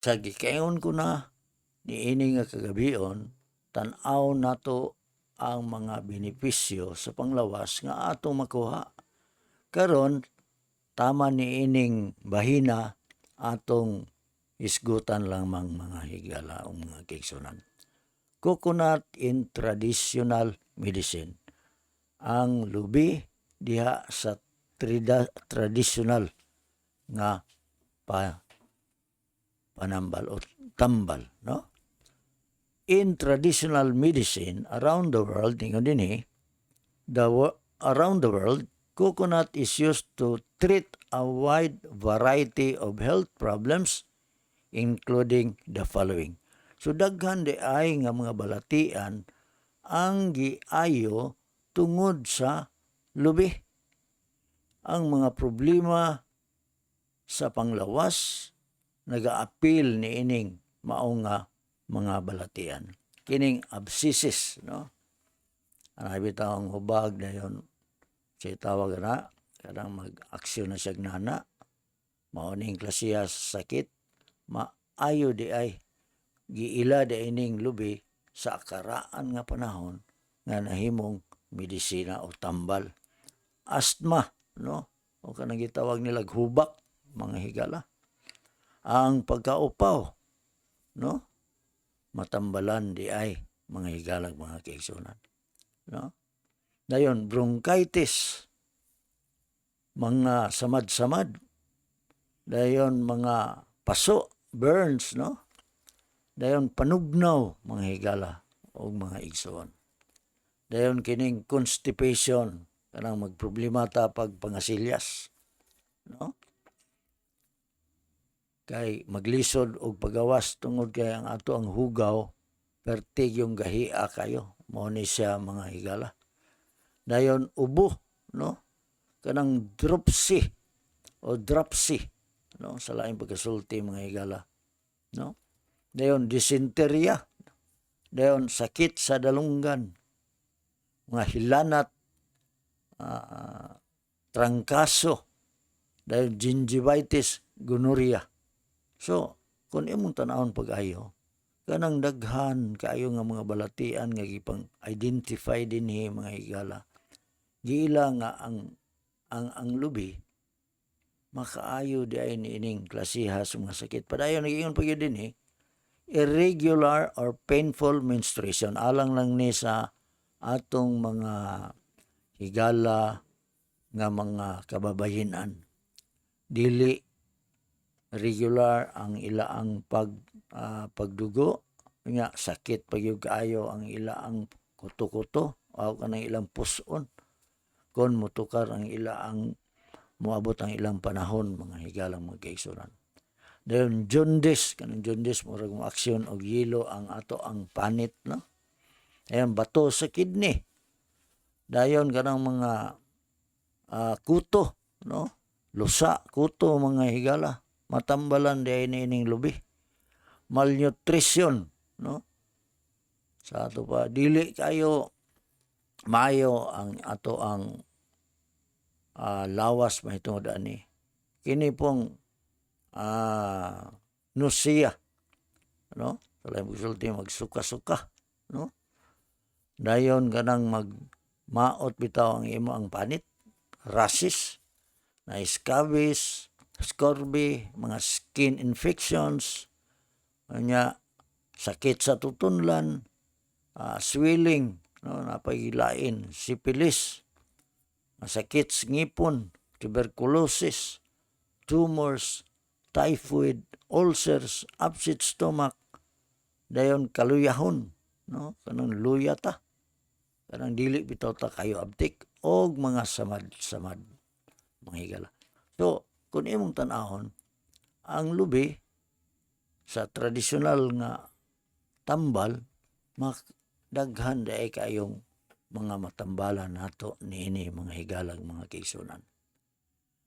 sa gikaingon ko na niini nga kagabion, tan-aw nato ang mga benepisyo sa panglawas nga atong makuha. Karon tama niining bahina atong isgutan lamang mga higala o mga kaigsunan. Coconut in traditional medicine. Ang lubi diha sa traditional nga panambal o tambal, no? In traditional medicine around the world, ingon dinhi, around the world, coconut is used to treat a wide variety of health problems including the following. So daghan di ay nga mga balatian ang giayo tungod sa lubi. Ang mga problema sa panglawas nagaapil ni ining mao nga mga balatian. Kining abscesses, no? Ang bitaw ang hubag dayon siya tawag na kadang mag-aksyon na siya nana. Mao ning klasiya sa sakit, maayo di ay giila di ining lubi sa karaan nga panahon nga nahimong medisina o tambal. Asthma, no? O kanang gitawag nila hubak, mga higala. Ang pagkaupaw, no? Matambalan di ay mga higalag, mga kaigsunan, no? Dayon bronchitis, mga samad-samad, dayon mga paso, burns, no? Dayon panugnaw, mga higala o mga igsoon. Dayon kining constipation, kanang magproblema ta pag pangasilyas, no? Kay maglisod og pagawas tungod kay ang ato ang hugaw pertig yung gahia kayo, mo ni siya, mga higala. Dayon ubo, no? Kanang dropsy o dropsy, no? Sa laing pagkasulti, mga higala, no? Dayon dysentery, dayon sakit sa dalunggan, mga hilanat, trangkaso, dayon gingivitis, gonorrhea. So kung imong tan-awon pag-ayo, kanang daghan kaayo nga mga balatian nga gipang identify dinhi, mga higala. Giila nga ang lubi makaayo di ay niining klasiha sa mga sakit. Padayon nagingon pa gyud dinhi, irregular or painful menstruation. Alang lang ni sa atong mga higala nga mga kababayenan. Dili regular ang ilaang pagdugo, nga sakit pagyud kaayo ang ilaang kuto-kuto o kanang ilang puson kon motukar ang ilaang moabot ang ilang panahon, mga higalang mga kaigsunan. Dayon jaundice, kanang jaundice murag mo aksyon og yelo ang ato ang panit, no? Ayan, bato sa kidney. Dayon kanang mga kuto, no? Lusa, kuto, mga higala. Matambalan di ay nining lubi. Malnutrition, no? Sa ato pa, dili kayo maayo ang ato ang lawas mahitungod ani. Kini pong nausea, no? Sa laing pagsulti, magsuka-suka, no? Dayon kanang maot bitaw ang imo ang panit, rashes, na scabies, scurvy, mga skin infections, kanya sakit sa tutunlan, swelling, no, napagilain, syphilis, sakit sa ngipon, tuberculosis, tumors, typhoid, ulcers, upset stomach, dayon kaluyahon, no, kanang luya ta, kanang dili bitaw ta kayo abtik, og mga samad-samad, mga higala. So kung imong tan-ahon, ang lubi sa tradisyonal nga tambal, daghan daay kayong mga matambalan nato niini, mga higalang mga kaigsunan.